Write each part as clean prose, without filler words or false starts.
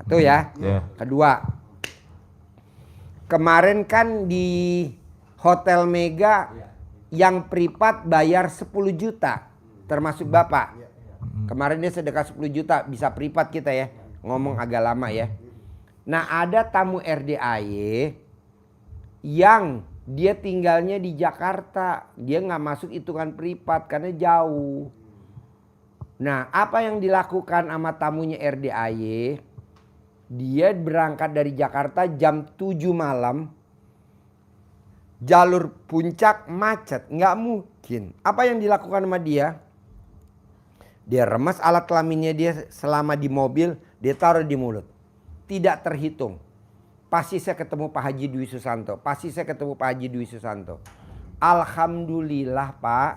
Tuh ya. Kedua, kemarin kan di Hotel Mega yang privat bayar 10 juta. Termasuk Bapak. Kemarin dia sedekah 10 juta. Bisa privat kita ya. Ngomong agak lama ya. Nah ada tamu RDAY yang dia tinggalnya di Jakarta. Dia nggak masuk hitungan privat karena jauh. Nah apa yang dilakukan sama tamunya RDAY? Dia berangkat dari Jakarta jam 7 malam. Jalur puncak macet. Nggak mungkin. Apa yang dilakukan sama dia? Dia remas alat kelaminnya dia selama di mobil. Dia taruh di mulut. Tidak terhitung. Pasti saya ketemu Pak Haji Dwi Susanto. Pasti saya ketemu Pak Haji Dwi Susanto. Alhamdulillah Pak.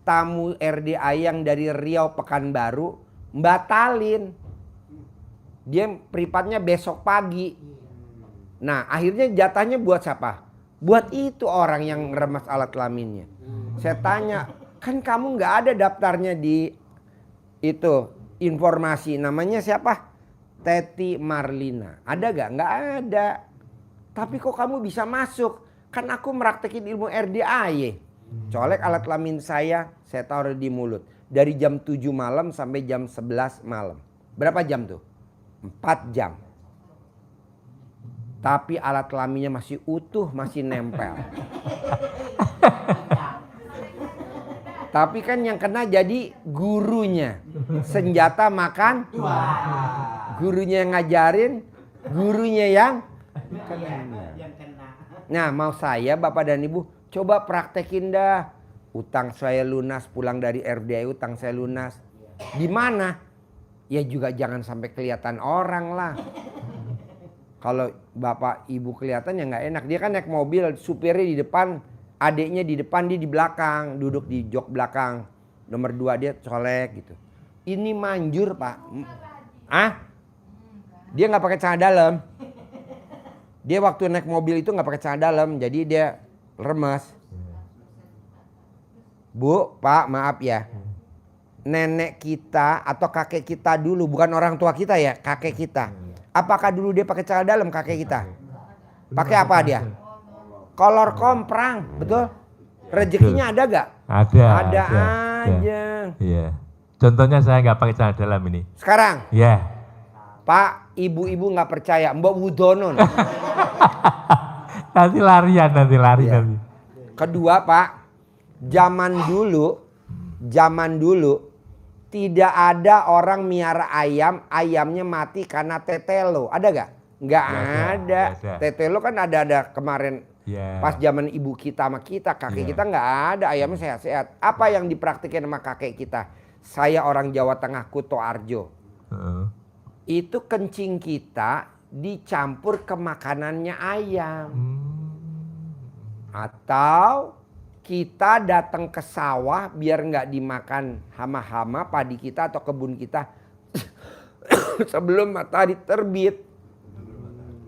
Tamu RDA yang dari Riau Pekanbaru. Batalin. Dia privatnya besok pagi. Nah akhirnya jatahnya buat siapa? Buat itu orang yang remas alat kelaminnya. Saya tanya, kan kamu nggak ada daftarnya di itu informasi. Namanya siapa? Teti Marlina. Ada gak? Nggak ada. Tapi kok kamu bisa masuk? Kan aku meraktekin ilmu RDAY. Colek alat kelamin saya taruh di mulut. Dari jam 7 malam sampai jam 11 malam. Berapa jam tuh? 4 jam. Tapi alat kelaminnya masih utuh, masih nempel. Tapi kan yang kena jadi gurunya. Senjata makan. Gurunya yang ngajarin, gurunya yang kena. Nah mau saya Bapak dan Ibu coba praktekin dah. Utang saya lunas, pulang dari RDA utang saya lunas. Di mana? Ya juga jangan sampai kelihatan orang lah. Kalau Bapak Ibu kelihatan ya nggak enak. Dia kan naik mobil, supirnya di depan, adiknya di depan, dia di belakang, duduk di jok belakang. Nomor 2 dia colek gitu. Ini manjur Pak. Dia nggak pakai celana dalam. Dia waktu naik mobil itu nggak pakai celana dalam, jadi dia remes. Bu, Pak, maaf ya. Nenek kita atau kakek kita dulu, bukan orang tua kita ya, kakek kita. Apakah dulu dia pakai celana dalam kakek kita? Pakai apa dia? Kolor komprang, betul? Rezekinya ada gak? Ada aja. Iya. Contohnya saya nggak pakai celana dalam ini. Sekarang? Iya. Pak, ibu-ibu nggak percaya, Mbak Wudono. Nanti larian. Ya. Kedua Pak, zaman dulu tidak ada orang miara ayam, ayamnya mati karena tetelo. Ada gak? Nggak ada. Tetelo kan ada kemarin pas zaman ibu kita sama kita, kakek kita nggak ada, ayamnya sehat-sehat. Apa yang dipraktikin sama kakek kita? Saya orang Jawa Tengah, Kuto Arjo. Itu kencing kita dicampur ke makanannya ayam. Atau kita datang ke sawah biar nggak dimakan hama-hama padi kita atau kebun kita sebelum matahari terbit.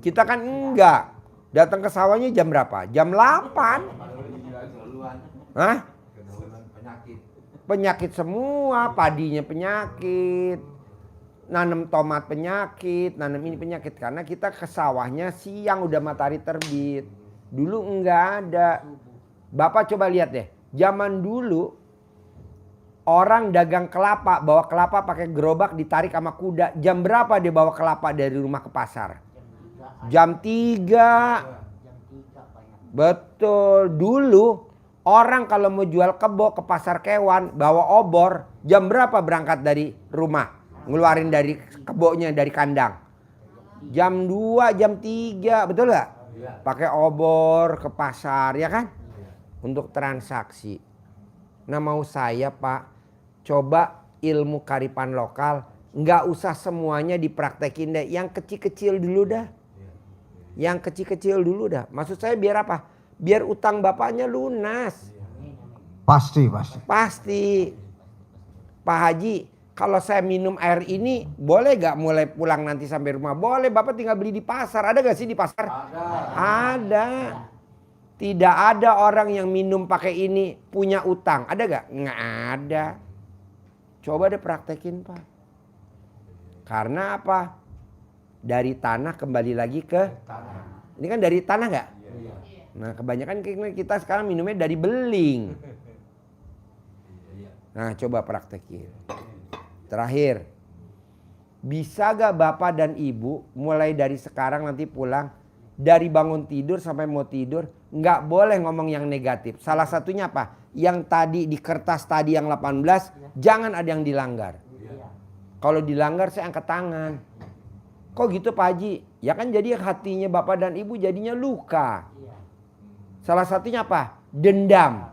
Kita kan enggak. Datang ke sawahnya jam berapa? Jam 8. Hah? Penyakit semua, padinya penyakit. Nanam tomat penyakit, nanam ini penyakit. Karena kita ke sawahnya siang udah matahari terbit. Dulu enggak ada. Bapak coba lihat deh, zaman dulu orang dagang kelapa, bawa kelapa pakai gerobak ditarik sama kuda. Jam berapa dia bawa kelapa dari rumah ke pasar? Jam 3. Betul, dulu orang kalau mau jual kebo ke pasar kewan, bawa obor. Jam berapa berangkat dari rumah? Ngeluarin dari kebonya, dari kandang. Jam 2, jam 3, betul gak? Pakai obor ke pasar, ya kan? Untuk transaksi. Nah mau saya Pak, coba ilmu kearifan lokal, nggak usah semuanya dipraktekin deh. Yang kecil-kecil dulu dah. Yang kecil-kecil dulu dah. Maksud saya biar apa? Biar utang bapaknya lunas. Pasti. Pak Haji, kalau saya minum air ini boleh gak mulai pulang nanti sampai rumah? Boleh, Bapak tinggal beli di pasar. Ada gak sih di pasar? Ada. Tidak ada orang yang minum pakai ini punya utang. Ada gak? Nggak ada. Coba deh praktekin Pak. Karena apa? Dari tanah kembali lagi ke ini kan dari tanah nggak? Nah kebanyakan kita sekarang minumnya dari beling. Nah coba praktekin. Terakhir, bisa gak bapak dan ibu mulai dari sekarang nanti pulang, dari bangun tidur sampai mau tidur nggak boleh ngomong yang negatif. Salah satunya apa? Yang tadi di kertas tadi yang 18 jangan ada yang dilanggar. Kalau dilanggar saya angkat tangan. Kok gitu Pak Haji? Ya kan jadi hatinya bapak dan ibu jadinya luka. Salah satunya apa? Dendam.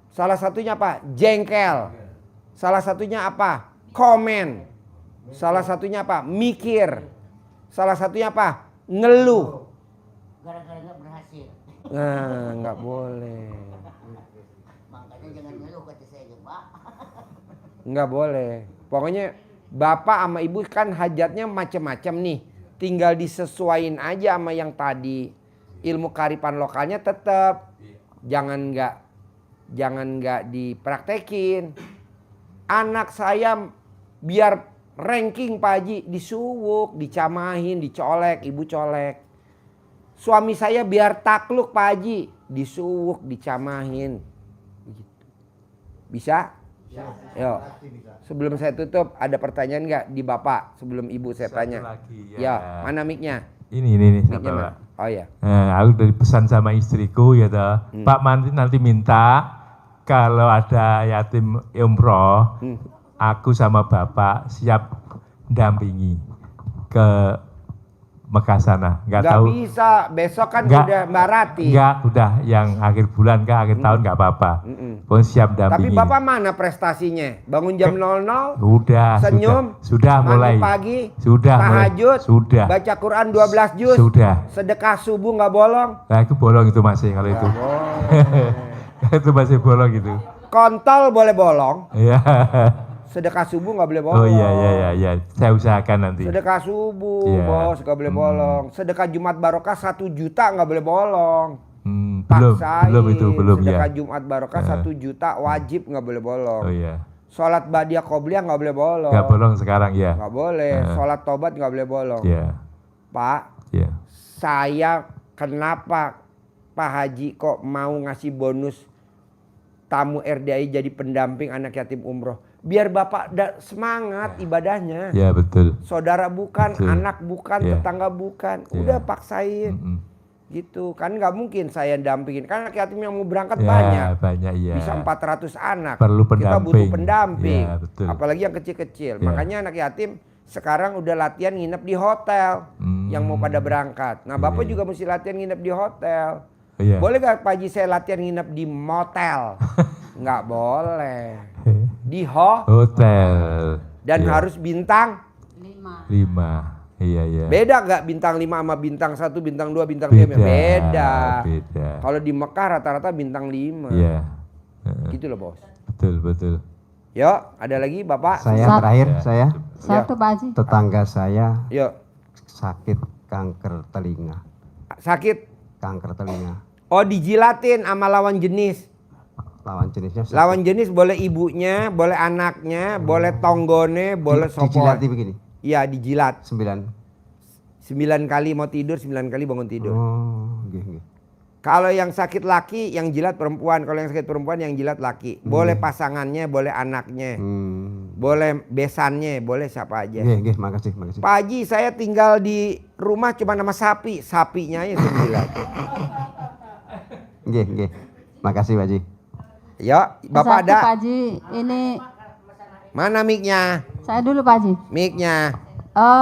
Salah satunya apa? Jengkel. Salah satunya apa? Komen. Salah satunya apa? Mikir. Salah satunya apa? Ngeluh. Gara-gara nggak berhasil. Nah, nggak boleh. Makanya jangan ngeluh kata saya Pak. Nggak boleh. Pokoknya bapak sama ibu kan hajatnya macam-macam nih. Tinggal disesuaiin aja sama yang tadi. Ilmu kearifan lokalnya tetap. Jangan nggak dipraktekin. Anak saya biar ranking Pak Haji disuwuk, dicamahin, dicolek, ibu colek. Suami saya biar takluk Pak Haji, disuwuk, dicamahin. Bisa? Yuk. Sebelum saya tutup ada pertanyaan nggak di bapak sebelum ibu saya Satu tanya? lagi, Ya, mana mic-nya? Ini Mic-nya siapa, mana? Pak? Oh ya. Aku dari pesan sama istriku ya toh. Pak nanti minta kalau ada yatim umroh, aku sama bapak siap dampingi ke Mekah sana. Nggak Nggak tahu. bisa, besok kan Nggak. udah Mbak Rati. Enggak, udah yang akhir bulan ke akhir tahun nggak apa-apa. Pokoknya siap Tapi dampingi. bapak mana prestasinya? Bangun jam 00, Sudah, senyum, sudah mandi mulai. pagi, Sudah mulai. tahajud, Sudah. baca Quran 12 juz, Sudah. sedekah subuh nggak bolong. Nah, itu bolong itu masih kalau itu. Itu masih bolong gitu. Kontol boleh bolong, Iya. sedekah subuh nggak boleh bolong. Oh iya. Saya usahakan nanti. Sedekah subuh, Iya. bos, nggak boleh bolong. Sedekah Jumat Barokah 1 juta nggak boleh bolong. Belum Sedekah ya. Jumat Barokah 1 juta wajib nggak boleh bolong. Oh iya. Sholat Badiah Qobliyah nggak boleh bolong. Nggak bolong sekarang ya. Nggak boleh. Sholat Tobat nggak boleh bolong. Iya. Pak, Iya. saya kenapa Pak Haji kok mau ngasih bonus tamu RDI jadi pendamping anak yatim umroh? Biar bapak semangat ibadahnya. Ya betul. Saudara bukan, Betul. anak bukan, Ya. tetangga bukan. Ya. Udah paksain. Gitu kan nggak mungkin saya dampingin. Kan anak yatim yang mau berangkat banyak. Banyak ya. Bisa 400 anak. Perlu Kita butuh pendamping. pendamping. Ya, betul. Apalagi yang kecil-kecil. Ya. Makanya anak yatim sekarang udah latihan nginep di hotel. Yang mau pada berangkat. Nah bapak juga mesti latihan nginep di hotel. Iya. Boleh gak Pak Haji saya latihan nginep di motel? Nggak boleh. Di Hotel. dan Iya. harus bintang 5. 5. Iya. beda gak bintang 5 sama bintang 1, bintang 2, bintang 3? Beda. Kalau di Mekah rata-rata bintang 5. Iya. Gitu loh bos. Betul. Yuk ada lagi bapak? Saya Satu. terakhir, Ya. saya Satu Pak Haji. tetangga saya Yuk. sakit kanker telinga. Sakit. Kanker telinga. Oh dijilatin sama lawan jenis. Lawan jenisnya sakit. Lawan jenis boleh ibunya, boleh anaknya, boleh tonggone, boleh sopor. Dijilati begini. Iya dijilat. 9. 9 kali mau tidur, 9 kali bangun tidur. Oh, nggih. Kalau yang sakit laki, yang jilat perempuan. Kalau yang sakit perempuan, yang jilat laki. Boleh pasangannya, boleh anaknya. Boleh besannya, boleh siapa aja. Nggih, makasih. Pak Haji, saya tinggal di rumah cuma nama sapi. Sapinya aja saya jilat. Nggih. Makasih Pak Haji. Yuk, Bapak Satu, ada? Pak Haji. Ini Mana mic-nya? saya dulu Pak Haji. Mic-nya.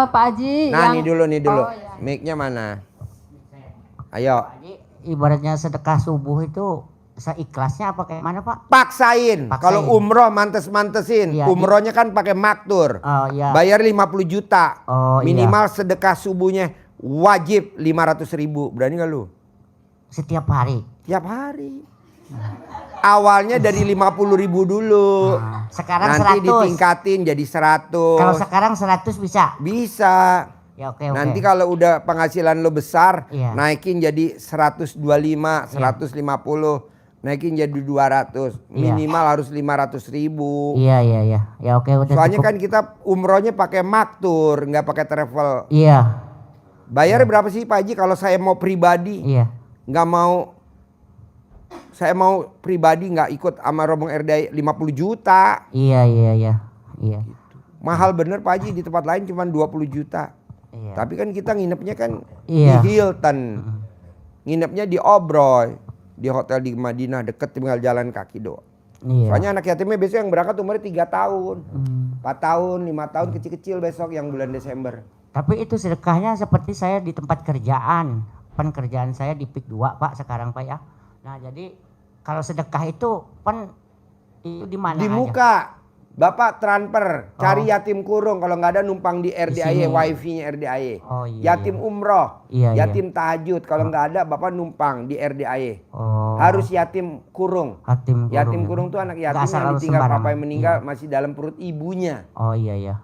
Pak Haji Nah, yang ini dulu. Oh, iya. Mic-nya mana? Ayo. Jadi ibaratnya sedekah subuh itu seikhlasnya apa kayak mana Pak? Paksain. Paksain. Kalau umroh mantes-mantesin. Iya, Umrohnya kan pakai maktur. Oh iya. Bayar 50 juta. Oh, iya. Minimal sedekah subuhnya wajib 500.000. Berani gak lu? Setiap hari. Tiap hari. Awalnya dari 50.000 dulu. Nah, sekarang Nanti 100. ditingkatin jadi 100. Kalau sekarang 100 bisa. Bisa. Ya oke. Nanti kalau udah penghasilan lo besar, Iya. naikin jadi 125, 150. naikin jadi 200. Minimal harus 500.000. Iya. Ya oke udah Soalnya cukup. kan kita umrohnya pakai maktur, nggak pakai travel. Iya. Bayar berapa sih Pak Haji kalau saya mau pribadi? Iya. Nggak mau, saya mau pribadi nggak ikut sama rombongan RDI 50 juta. Iya. Mahal bener Pak Haji, di tempat lain cuma 20 juta. Iya. Tapi kan kita nginepnya kan Iya. di Hilton. Nginepnya di Obroy, di hotel di Madinah, deket tinggal jalan kaki doang. Iya. Soalnya anak yatimnya besok yang berangkat umurnya 3 tahun. Hmm. 4 tahun, 5 tahun kecil-kecil besok yang bulan Desember. Tapi itu sedekahnya seperti saya di tempat kerjaan. Pekerjaan saya di PIK 2 Pak sekarang Pak ya. Nah jadi kalau sedekah itu itu di mana Di aja? muka. Bapak transfer, cari Oh. yatim kurung, kalau nggak ada numpang di RDIY, sini. wifi-nya RDIY. Oh iya. Yatim umroh, Iya, yatim tahajud, kalau nggak ada Bapak numpang di RDIY. Oh. Harus yatim kurung. Yatim kurung. Yatim kurung tuh anak yatim Nggak asal yang ditinggal sembarangan. papa yang meninggal Iya. masih dalam perut ibunya. Oh iya.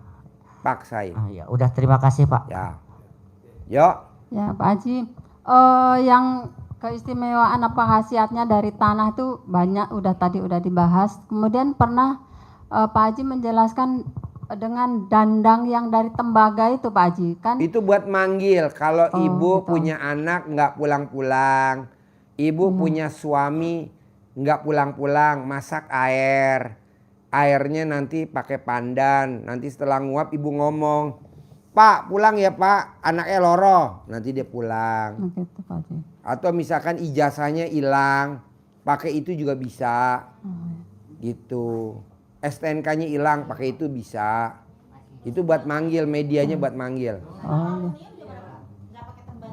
Paksain. Ah, ya. Udah terima kasih Pak. Ya. Yuk. Ya Pak Haji, yang keistimewaan apa khasiatnya dari tanah itu banyak, tadi udah dibahas. Kemudian pernah Pak Haji menjelaskan dengan dandang yang dari tembaga itu Pak Haji kan? Itu buat manggil. Kalau Oh, ibu gitu. punya anak nggak pulang-pulang, ibu punya suami nggak pulang-pulang, masak air. Airnya nanti pakai pandan. Nanti setelah nguap ibu ngomong, Pak pulang ya Pak, anaknya loro. Nanti dia pulang. Gitu Pak Haji. Atau misalkan ijazahnya hilang, pakai itu juga bisa. Gitu. STNK-nya hilang, pakai itu bisa. Itu buat manggil, medianya buat manggil. Oh, iya.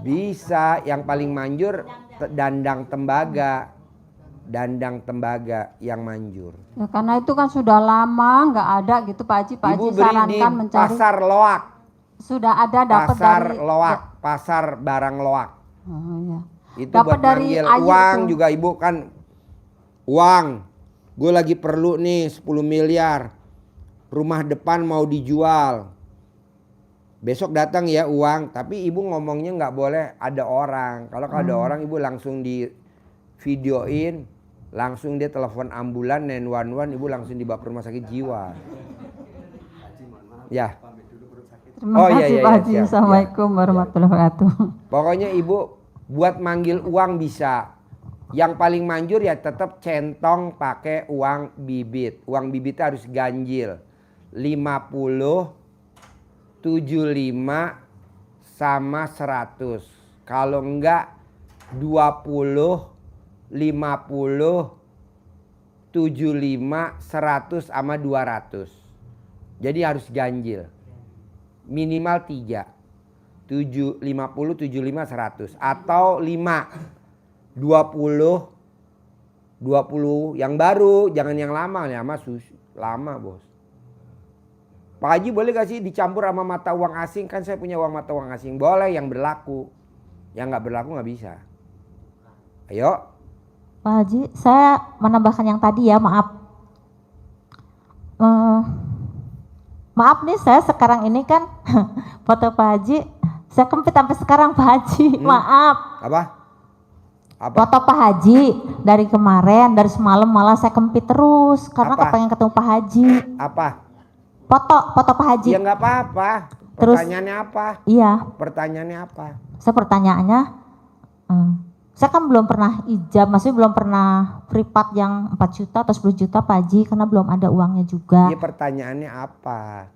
Bisa, yang paling manjur dandang tembaga. Dandang tembaga yang manjur. Ya karena itu kan sudah lama nggak ada gitu Pak Haji. Pak Ibu Haji beri di sarankan mencari. pasar loak. Sudah ada dapat Pasar dari. loak, pasar barang loak. Oh iya. Itu Dapat buat dari manggil. Ayu Uang tuh. juga ibu kan. Uang. Gue lagi perlu nih 10 miliar. Rumah depan mau dijual. Besok datang ya uang. Tapi ibu ngomongnya nggak boleh ada orang. Kalau ada orang ibu langsung di videoin. Langsung dia telepon ambulan 911. Ibu langsung dibawa ke rumah sakit jiwa. Ya. Terima Oh, iya, kasih iya, Pak iya, Haji. siap. Assalamualaikum warahmatullahi wabarakatuh. Pokoknya ibu buat manggil uang bisa. Yang paling manjur ya tetap centong pakai uang bibit. Uang bibit harus ganjil. 50, 75 sama 100. Kalau enggak 20, 50, 75, 100 sama 200. Jadi harus ganjil. Minimal 3. 50, 75, 100 atau 5. 20 yang baru, jangan yang lama. Lama lama bos. Pak Haji boleh gak sih dicampur sama mata uang asing? Kan saya punya uang mata uang asing. Boleh yang berlaku. Yang gak berlaku gak bisa. Ayo. Pak Haji, saya menambahkan yang tadi ya, maaf. Maaf nih, saya sekarang ini kan foto Pak Haji, saya kempit sampai sekarang Pak Haji, maaf. Apa? Apa? Foto Pak Haji dari kemarin, dari semalam malah saya kempit terus karena Apa? kepengen ketemu Pak Haji. Apa? Foto Pak Haji. Ya nggak apa-apa. Terus- Pertanyaannya apa? Iya, Pertanyaannya apa? saya pertanyaannya, saya kan belum pernah ijab, maksudnya belum pernah privat yang 4 juta atau 10 juta Pak Haji karena belum ada uangnya juga. Ya pertanyaannya apa?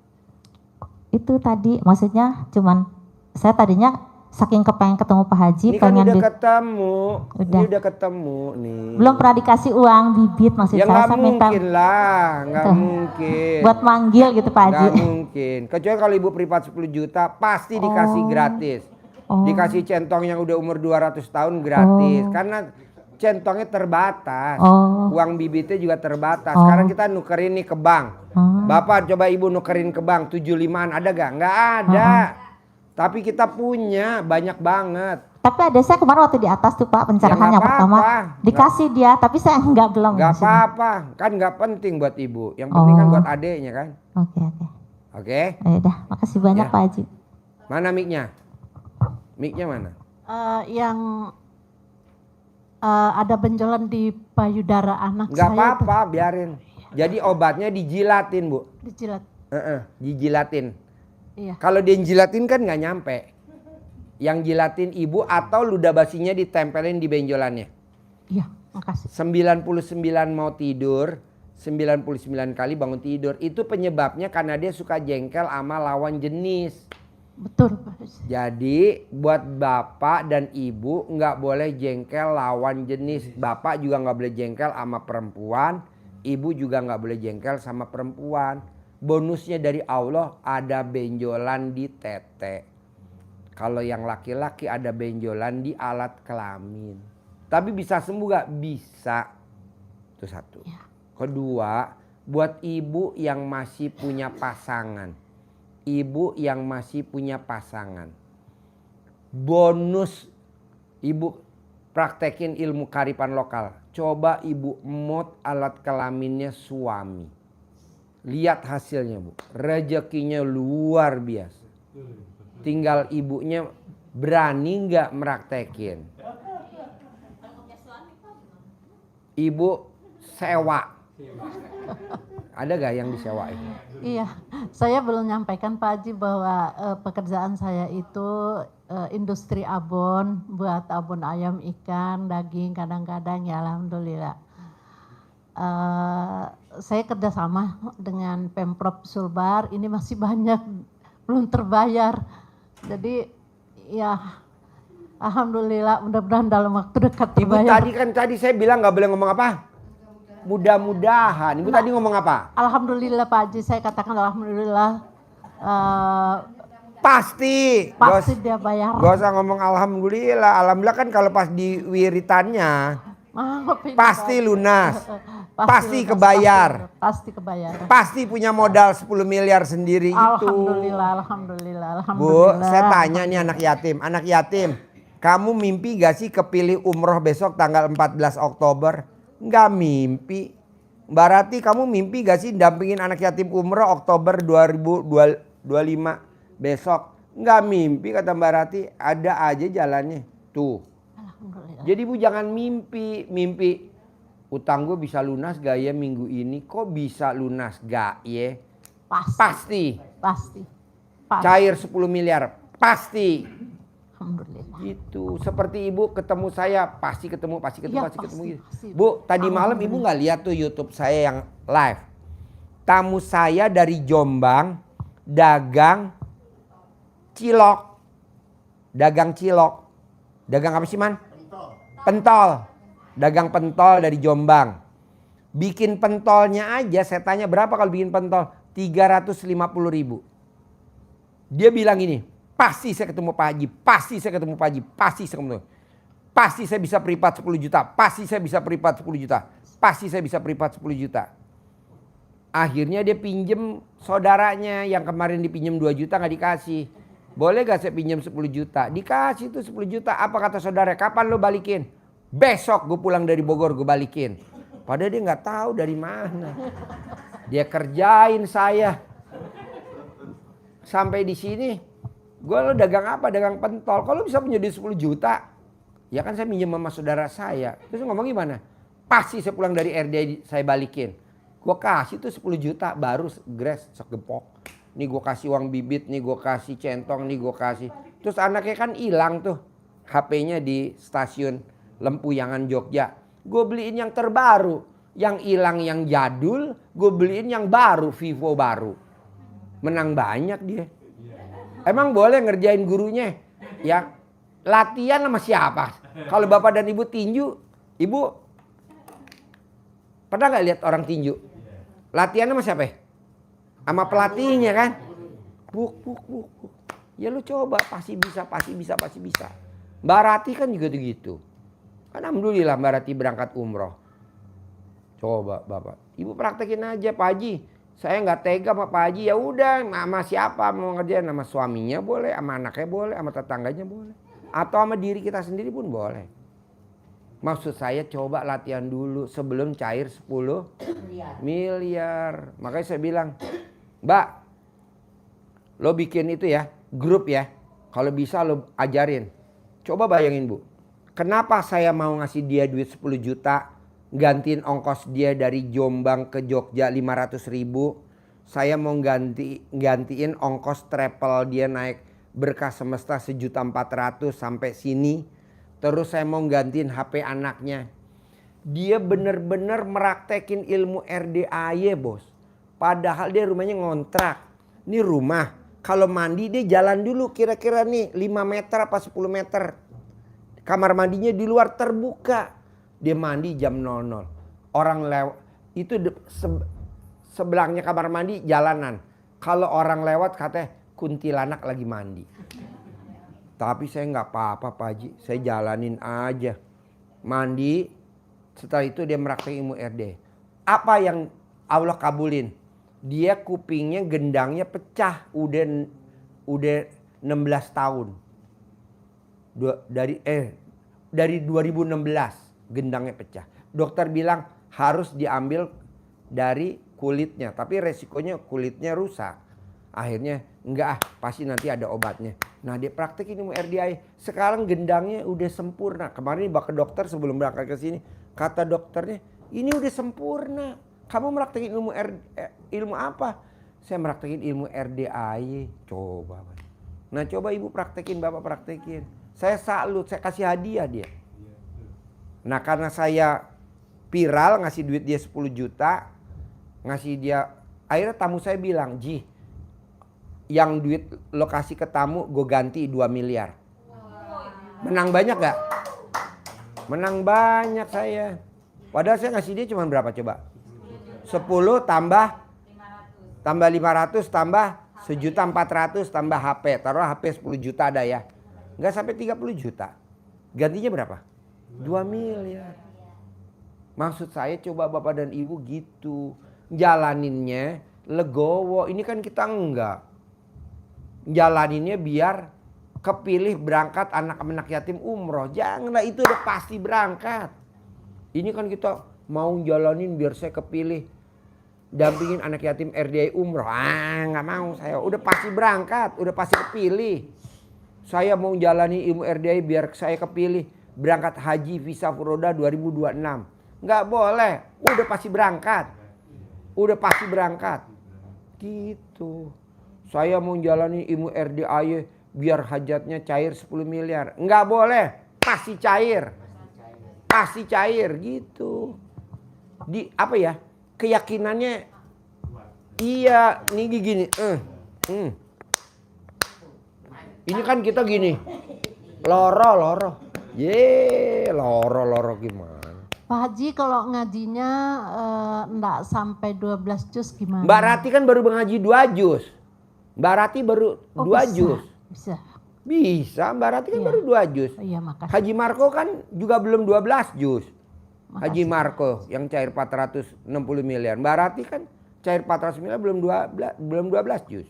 Itu tadi maksudnya cuman saya tadinya saking kepengen ketemu Pak Haji Ini kan pengen udah ketemu. Udah. Ini udah ketemu nih. belum pernah dikasih uang bibit maksud Ya nggak saya minta mungkin lah, nggak Tuh. mungkin. buat manggil gitu Pak Haji. Nggak mungkin. Kecuali kalau ibu privat 10 juta pasti dikasih gratis. Oh. Dikasih centong yang udah umur 200 tahun gratis. Karena centongnya terbatas. Oh. Uang bibitnya juga terbatas. Oh. Sekarang kita nukerin nih ke bank. Oh. Bapak coba ibu nukerin ke bank 75-an ada gak? Nggak ada. Tapi kita punya banyak banget. Tapi ada saya kemarin waktu di atas tuh Pak pencerahan nggak yang pertama apa-apa. dikasih dia tapi saya enggak belum. Nggak apa-apa. Kan nggak penting buat ibu. Yang penting kan Oh. buat adeknya kan. Oke. Oke. Ya udah, makasih banyak Ya. Pak Haji. Mana mic-nya? Mic-nya mana? Yang ada benjolan di payudara anak Nggak saya. apa-apa, biarin. Jadi obatnya dijilatin, Bu. Dijilat. Dijilatin. Iya. Kalau dia jilatin kan nggak nyampe. Yang jilatin ibu atau ludah basinya ditempelin di benjolannya. Iya, makasih. 99 mau tidur, 99 kali bangun tidur. Itu penyebabnya karena dia suka jengkel sama lawan jenis. Betul, Pak Haji. Jadi buat bapak dan ibu nggak boleh jengkel lawan jenis. Bapak juga nggak boleh jengkel sama perempuan. Ibu juga nggak boleh jengkel sama perempuan. Bonusnya dari Allah ada benjolan di tete. Kalau yang laki-laki ada benjolan di alat kelamin. Tapi bisa sembuh gak? Bisa. Itu satu. Ya. Kedua, buat ibu yang masih punya pasangan. Ibu yang masih punya pasangan. Bonus ibu praktekin ilmu kearifan lokal. Coba ibu emot alat kelaminnya suami. Lihat hasilnya, Bu. Rezekinya luar biasa. Tinggal ibunya berani nggak meraktekin. Ibu sewa. Ada gak yang disewain? Iya, saya belum nyampaikan Pak Haji bahwa pekerjaan saya itu industri abon, buat abon ayam, ikan, daging, kadang-kadang ya alhamdulillah. Saya kerjasama dengan Pemprov Sulbar, ini masih banyak belum terbayar. Jadi ya alhamdulillah, mudah-mudahan dalam waktu dekat Ibu terbayar. tadi saya bilang nggak boleh ngomong apa? Mudah-mudahan. Ibu tadi ngomong apa? Alhamdulillah Pak Haji, saya katakan alhamdulillah. Pasti. Pasti dia bayar. Gak usah ngomong alhamdulillah. Alhamdulillah kan kalau pas di wiritannya Maaf, ini, pasti Pak. lunas. Pasti lunas, kebayar. Pasti kebayar. Pasti punya modal 10 miliar sendiri itu. Alhamdulillah, alhamdulillah, Bu, alhamdulillah. saya tanya nih anak yatim. Anak yatim, kamu mimpi gak sih kepilih umroh besok tanggal 14 Oktober? Nggak mimpi. Mbak Rati, kamu mimpi gak sih dampingin anak yatim umroh Oktober 2025 besok? Nggak mimpi kata Mbak Rati. Ada aja jalannya. Tuh. Alhamdulillah. Jadi Bu jangan mimpi. Utang gue bisa lunas gak ya minggu ini? Kok bisa lunas gak ya? Pasti. Pasti. Pasti. Cair 10 miliar. Pasti. Alhamdulillah. Gitu. Seperti ibu ketemu saya. Pasti ketemu. Iya, Pasti pasti, ketemu. pasti. Bu tadi malam ibu gak lihat tuh YouTube saya yang live. Tamu saya dari Jombang. Dagang cilok. Dagang cilok. Dagang apa sih, Man? Pentol. Dagang pentol dari Jombang. Bikin pentolnya aja saya tanya berapa kalau bikin pentol? 350.000. Dia bilang ini, pasti saya ketemu Pak Haji, pasti saya ketemu Pak Haji, pasti saya ketemu. Pasti saya bisa privat 10 juta, pasti saya bisa privat 10 juta, pasti saya bisa privat 10 juta. Akhirnya dia pinjem saudaranya yang kemarin dipinjem 2 juta gak dikasih. Boleh gak saya pinjam 10 juta? Dikasih tuh 10 juta. Apa kata saudara? Kapan lo balikin? Besok gue pulang dari Bogor gue balikin. Padahal dia gak tahu dari mana. Dia kerjain saya. Sampai di sini. Gue lo dagang apa? Dagang pentol. Kalau bisa punya duit 10 juta. Ya kan saya minjem sama saudara saya. Terus ngomong gimana? Pasti saya pulang dari RD saya balikin. Gue kasih tuh 10 juta baru gres segepok. Nih gue kasih uang bibit, nih gue kasih centong, nih gue kasih. Terus anaknya kan hilang tuh. HP-nya di stasiun Lempuyangan Jogja. Gue beliin yang terbaru. Yang hilang yang jadul, gue beliin yang baru, Vivo baru. Menang banyak dia. Emang boleh ngerjain gurunya? Ya latihan sama siapa? Kalau bapak dan ibu tinju, ibu pernah gak lihat orang tinju? Latihan sama siapa? Sama pelatihnya kan? Buk. Ya lu coba, pasti bisa. Mbak Rati kan juga gitu. Alhamdulillah Mbak Rati berangkat umroh. Coba bapak, ibu praktekin aja Pak Haji. Saya nggak tega sama Pak Haji, ya udah sama siapa mau ngerjain, sama suaminya boleh, sama anaknya boleh, sama tetangganya boleh. Atau sama diri kita sendiri pun boleh. Maksud saya coba latihan dulu sebelum cair 10 miliar. Makanya saya bilang, Mbak, lo bikin itu ya, grup ya. Kalau bisa lo ajarin. Coba bayangin Bu, Kenapa saya mau ngasih dia duit 10 juta, gantiin ongkos dia dari Jombang ke Jogja 500.000. Saya mau gantiin ongkos travel dia naik Berkah Semesta 1.400.000 sampai sini. Terus saya mau gantiin HP anaknya. Dia bener-bener meraktekin ilmu RDAY, bos. Padahal dia rumahnya ngontrak. Ini rumah, kalau mandi dia jalan dulu kira-kira nih 5 meter apa 10 meter. Kamar mandinya di luar terbuka. Dia mandi jam 00. Orang lewat, itu sebelahnya kamar mandi jalanan. Kalau orang lewat katanya kuntilanak lagi mandi. Tapi saya nggak apa-apa Pak Haji, saya jalanin aja. Mandi, setelah itu dia meraktekin ilmu RD. Apa yang Allah kabulin? Dia kupingnya gendangnya pecah, udah 16 tahun. Dari 2016 gendangnya pecah. Dokter bilang harus diambil dari kulitnya, tapi resikonya kulitnya rusak. Akhirnya enggak, pasti nanti ada obatnya. Nah dia praktekin ilmu RDI. Sekarang gendangnya udah sempurna. Kemarin bawa ke dokter sebelum berangkat ke sini, kata dokternya ini udah sempurna. Kamu praktekin ilmu apa? Saya praktekin ilmu RDI. Coba. Nah coba ibu praktekin, bapak praktekin. Saya salut, saya kasih hadiah dia. Nah karena saya viral ngasih duit dia 10 juta. Ngasih dia, akhirnya tamu saya bilang, Ji, yang duit lokasi ke tamu gue ganti 2 miliar. Menang banyak gak? Menang banyak saya. Padahal saya ngasih dia cuma berapa coba? 10 tambah 500 tambah 1.400.000 tambah HP. Taruh HP 10 juta ada ya. Nggak sampai 30 juta. Gantinya berapa? 2 miliar. Maksud saya coba bapak dan ibu gitu. Jalaninnya legowo. Ini kan kita enggak. Jalaninnya biar kepilih berangkat anak-anak yatim umroh. Janganlah, itu udah pasti berangkat. Ini kan kita mau jalanin biar saya kepilih dampingin anak yatim RDI umroh. Nggak mau saya. Udah pasti berangkat, udah pasti kepilih. Saya mau jalani ilmu RDI biar saya kepilih berangkat haji visa furoda 2026. Nggak boleh, udah pasti berangkat. Udah pasti berangkat. Gitu. Saya mau jalani ilmu RDI biar hajatnya cair 10 miliar. Nggak boleh, pasti cair. Pasti cair gitu. Di apa ya? Keyakinannya iya, nih gini. Ini kan kita gini. Loro. Loro gimana? Pak Haji kalau ngajinya enggak sampai 12 juz gimana? Mbak Rati kan baru mengaji 2 juz. Mbak Rati baru 2 juz. Bisa, Mbak Rati kan baru 2 juz. Iya, makasih. Haji Marco kan juga belum 12 juz. Makasih. Haji Marco yang cair 460 miliar. Mbak Rati kan cair 400 miliar belum 12 juz.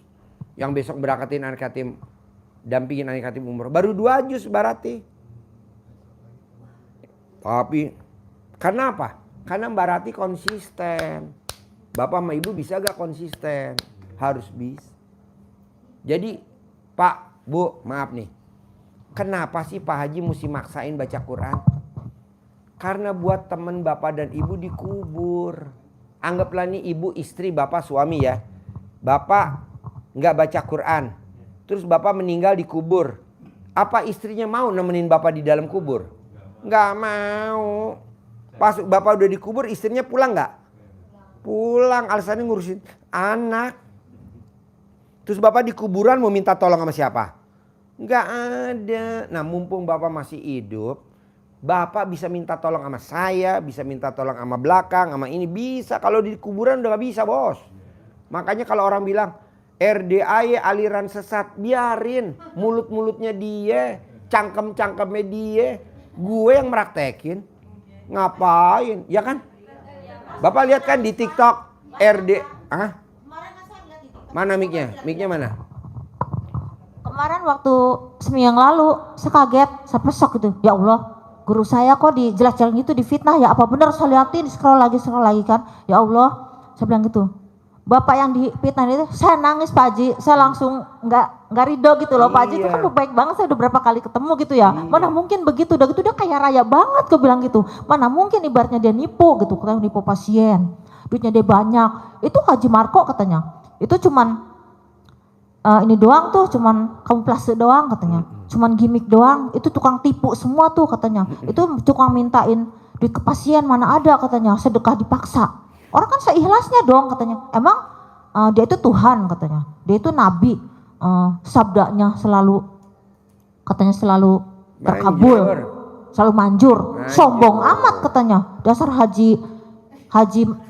Yang besok berangkatin anak yatim, dampingin anak yatim umroh. Baru 2 juz Mbak Rati. Tapi karena apa? Karena Mbak Rati konsisten. Bapak sama ibu bisa gak konsisten? Harus bisa. Jadi Pak, Bu, maaf nih. Kenapa sih Pak Haji mesti maksain baca Quran? Karena buat temen bapak dan ibu dikubur. Anggaplah nih ibu istri bapak suami ya. Bapak gak baca Quran. Terus bapak meninggal dikubur. Apa istrinya mau nemenin bapak di dalam kubur? Gak mau. Pas bapak udah dikubur istrinya pulang gak? Pulang, alasannya ngurusin anak. Terus bapak di kuburan mau minta tolong sama siapa? Gak ada. Nah mumpung bapak masih hidup, bapak bisa minta tolong sama saya, bisa minta tolong sama belakang, sama ini bisa. Kalau di kuburan udah gak bisa bos. Makanya kalau orang bilang RDAY aliran sesat, biarin. Mulut-mulutnya dia, cangkem-cangkemnya dia. Gue yang meraktekin. Ngapain? Ya kan? Bapak lihat kan di TikTok RD. Mana mic-nya? Mic-nya mana? Kemarin waktu seminggu yang lalu saya kaget, saya pesok gitu. Ya Allah, guru saya kok dijelek-jelek gitu, difitnah ya. Apa benar? Saya liatin scroll lagi kan. Ya Allah, saya bilang gitu. bapak yang difitnah itu, saya nangis Pak Haji, saya langsung nggak ridho gitu loh Pak Haji, itu kan udah baik banget, saya udah berapa kali ketemu gitu ya, mana mungkin begitu, udah gitu dia kaya raya banget, gue bilang gitu, mana mungkin ibaratnya dia nipu gitu, katanya nipu pasien, duitnya dia banyak, itu Haji Marco katanya, itu cuman ini doang tuh, cuman kamuflase doang katanya, cuman gimmick doang, itu tukang tipu semua tuh katanya, itu tukang mintain duit ke pasien mana ada katanya, sedekah dipaksa. Orang kan seikhlasnya dong katanya. Emang dia itu Tuhan katanya. Dia itu nabi. Sabdanya selalu katanya selalu terkabul. Selalu manjur. Sombong amat katanya. Dasar haji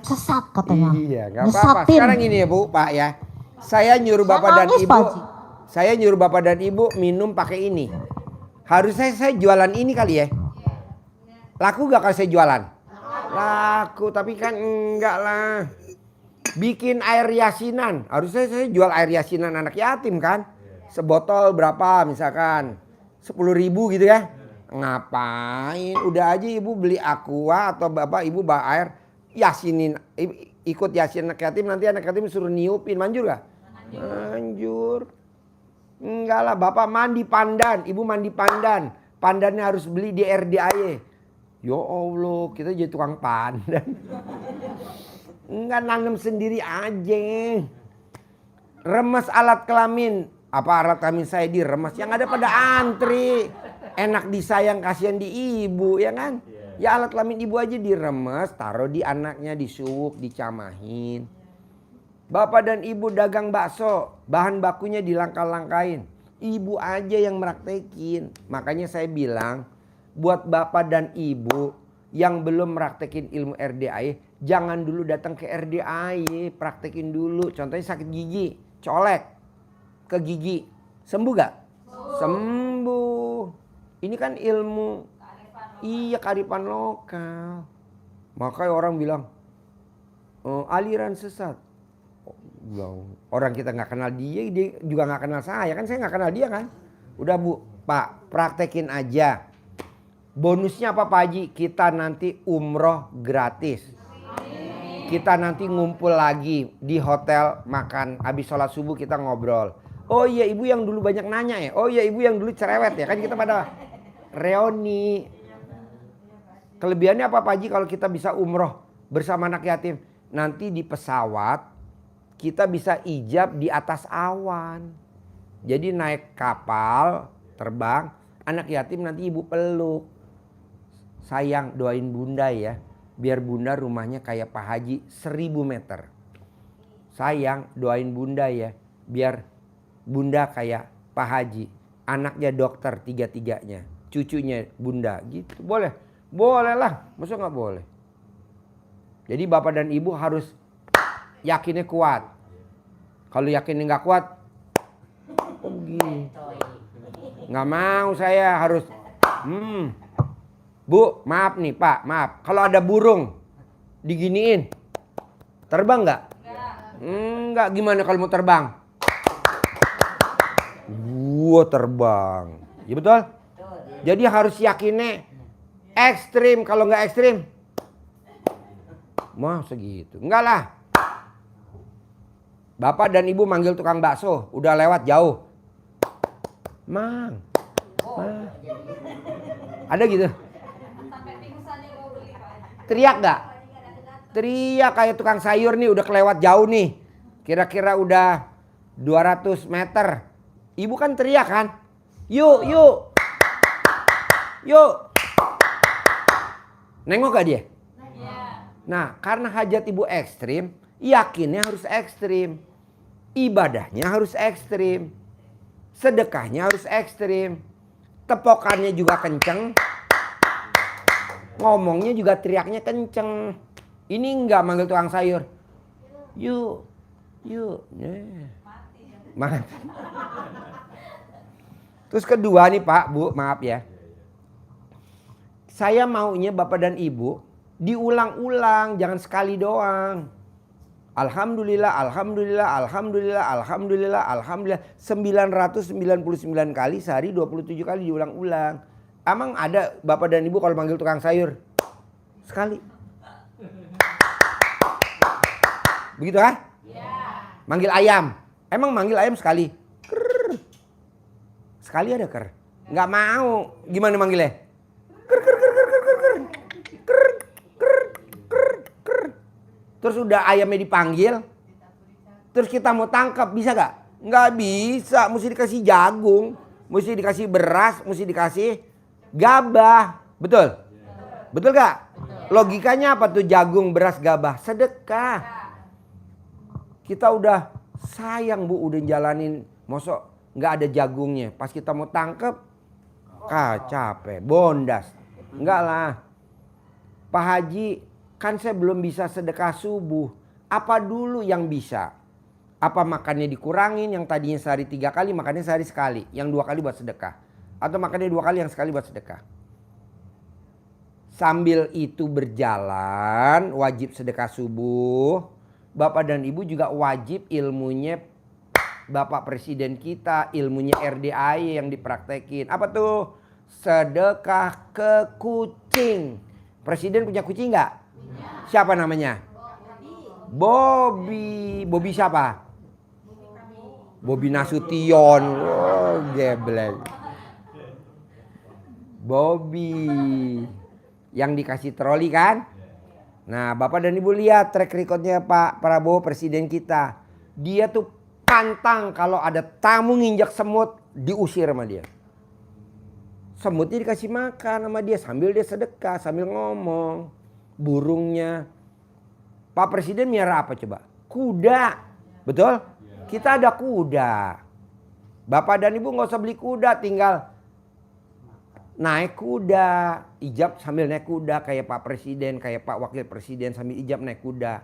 sesat katanya. Iya, enggak apa-apa. Sekarang ini ya Bu, Pak ya. Saya nyuruh Bapak dan Ibu. Saya nyuruh Bapak dan Ibu minum pakai ini. Harusnya saya jualan ini kali ya. Laku gak kalau saya jualan? Laku, tapi kan enggak lah. Bikin air yasinan. Harusnya saya jual air yasinan anak yatim kan. Sebotol berapa misalkan. 10.000 gitu ya. Ngapain? Udah aja ibu beli aqua atau bapak ibu bawa air. Yasinin. Ikut yasin anak yatim. Nanti anak yatim suruh niupin. Manjur gak? Manjur. Enggak lah, bapak mandi pandan. Ibu mandi pandan. Pandannya harus beli di RDAY. Ya Allah, kita jadi tukang pandan. Enggak, nanam sendiri aja. Remes alat kelamin. Apa alat kelamin saya diremes? Yang ada pada antri. Enak disayang, kasihan di ibu, ya kan? Ya alat kelamin ibu aja diremes, taruh di anaknya, disuwuk, dicamahin. Bapak dan ibu dagang bakso, bahan bakunya dilangkah-langkahin. Ibu aja yang meraktekin. Makanya saya bilang, buat bapak dan ibu yang belum meraktekin ilmu RDAY, jangan dulu datang ke RDAY, praktekin dulu. Contohnya sakit gigi, colek ke gigi, sembuh gak? Sembuh. Ini kan ilmu, iya kearifan lokal. Makanya orang bilang aliran sesat. Orang kita nggak kenal dia juga nggak kenal saya kan, saya nggak kenal dia kan. Udah Bu, Pak, praktekin aja. Bonusnya apa Pak Haji? Kita nanti umroh gratis. Kita nanti ngumpul lagi di hotel makan. Habis sholat subuh kita ngobrol. Oh iya ibu yang dulu banyak nanya ya. Oh iya ibu yang dulu cerewet ya. Kan kita pada reuni. Kelebihannya apa Pak Haji kalau kita bisa umroh bersama anak yatim? Nanti di pesawat kita bisa ijab di atas awan. Jadi naik kapal terbang. Anak yatim nanti ibu peluk. Sayang doain bunda ya. Biar bunda rumahnya kayak Pak Haji 1000 meter. Sayang doain bunda ya. Biar bunda kayak Pak Haji. Anaknya dokter 3-3-nya. Cucunya bunda gitu. Boleh? Boleh lah. Masa gak boleh? Jadi bapak dan ibu harus yakinnya kuat. Kalau yakinnya gak kuat. Oh gitu. Gak mau saya harus. Bu, maaf nih Pak, maaf. Kalau ada burung diginiin, terbang nggak? Enggak. Gimana kalau mau terbang? Terbang. Ya betul? Jadi harus yakinnya ekstrim. Kalau nggak ekstrim, mah segitu. Enggak lah. Bapak dan ibu manggil tukang bakso, udah lewat jauh. Mang. Ada gitu? Teriak gak? Teriak kayak tukang sayur nih udah kelewat jauh nih. Kira-kira udah 200 meter. Ibu kan teriak kan? Yuk, yuk. Yuk. Nengok gak dia? Nah karena hajat ibu ekstrim, yakinnya harus ekstrim. Ibadahnya harus ekstrim. Sedekahnya harus ekstrim. Tepokannya juga kenceng. Ngomongnya juga teriaknya kenceng. Ini enggak manggil tukang sayur. Yuk, yuk. Mati. Terus kedua nih Pak, Bu, maaf ya. Saya maunya Bapak dan Ibu diulang-ulang, jangan sekali doang. Alhamdulillah, alhamdulillah, alhamdulillah, alhamdulillah, alhamdulillah. 999 kali sehari 27 kali diulang-ulang. Emang ada bapak dan ibu kalau manggil tukang sayur? Sekali. Begitu kan? Manggil ayam. Emang manggil ayam sekali? Krrr. Sekali ada ker. Nggak mau. Gimana manggilnya? Krr, krr, krr, krr, krr, krr. Krr, krr, krr, krr. Terus udah ayamnya dipanggil. Terus kita mau tangkap, bisa gak? Nggak bisa. Mesti dikasih jagung. Mesti dikasih beras. Mesti dikasih gabah. Betul? Betul gak? Logikanya apa tuh jagung, beras, gabah? Sedekah. Kita udah sayang bu, udah jalanin. Mosok nggak ada jagungnya. Pas kita mau tangkep, capek, bondas. Enggak lah. Pak Haji, kan saya belum bisa sedekah subuh. Apa dulu yang bisa? Apa makannya dikurangin, yang tadinya sehari 3 kali, makannya sehari sekali. Yang 2 kali buat sedekah. Atau makannya 2 kali, yang sekali buat sedekah. Sambil itu berjalan, wajib sedekah subuh. Bapak dan Ibu juga wajib ilmunya Bapak Presiden kita, ilmunya RDAI yang dipraktekin. Apa tuh? Sedekah ke kucing. Presiden punya kucing nggak? Siapa namanya? Bobby. Bobby siapa? Bobby Nasution. Oh, geblek. Bobby. Yang dikasih troli kan? Nah, Bapak dan Ibu lihat track recordnya Pak Prabowo Presiden kita. Dia tuh pantang kalau ada tamu nginjak semut, diusir sama dia. Semutnya dikasih makan sama dia sambil dia sedekah, sambil ngomong. Burungnya. Pak Presiden miara apa coba? Kuda. Betul? Kita ada kuda. Bapak dan Ibu nggak usah beli kuda, tinggal naik kuda, ijab sambil naik kuda kayak Pak Presiden, kayak Pak Wakil Presiden sambil ijab naik kuda.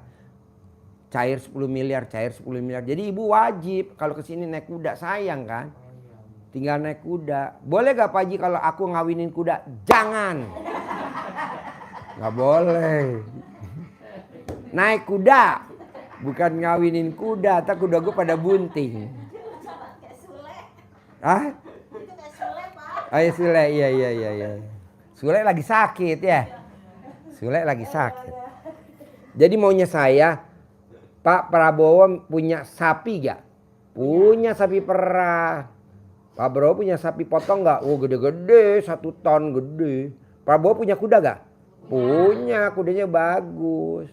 Cair 10 miliar, cair 10 miliar. Jadi Ibu wajib kalau kesini naik kuda, sayang kan? Tinggal naik kuda. Boleh gak Pak Haji kalau aku ngawinin kuda? Jangan. Gak boleh. Naik kuda. Bukan ngawinin kuda, tak kuda gue pada bunting. Hah? Ayo Sule, iya. Sule lagi sakit ya. Sule lagi sakit. Jadi maunya saya, Pak Prabowo punya sapi gak? Punya sapi perah. Pak Prabowo punya sapi potong gak? Oh gede-gede, 1 ton gede. Pak Prabowo punya kuda gak? Punya, kudanya bagus.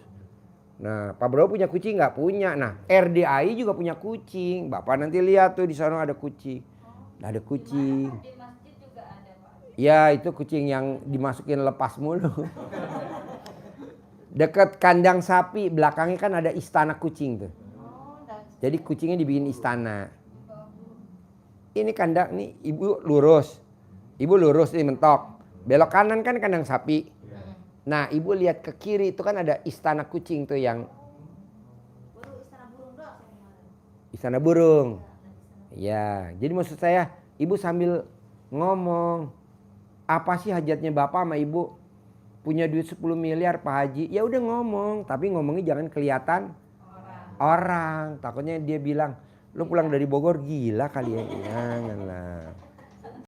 Nah, Pak Prabowo punya kucing gak? Punya. Nah, RDAI juga punya kucing. Bapak nanti lihat tuh di sana ada kucing. Ada kucing. Ya itu kucing yang dimasukin lepas mulu. Dekat kandang sapi belakangnya kan ada istana kucing tuh. Jadi kucingnya dibikin istana. Ini kandang nih ibu lurus. Ibu lurus nih mentok. Belok kanan kan kandang sapi. Nah ibu lihat ke kiri itu kan ada istana kucing tuh yang. Istana burung. Ya jadi maksud saya ibu sambil ngomong. Apa sih hajatnya Bapak sama Ibu? Punya duit 10 miliar Pak Haji. Ya udah ngomong, tapi ngomongnya jangan kelihatan orang. Takutnya dia bilang, lu pulang dari Bogor gila kali ya. Janganlah.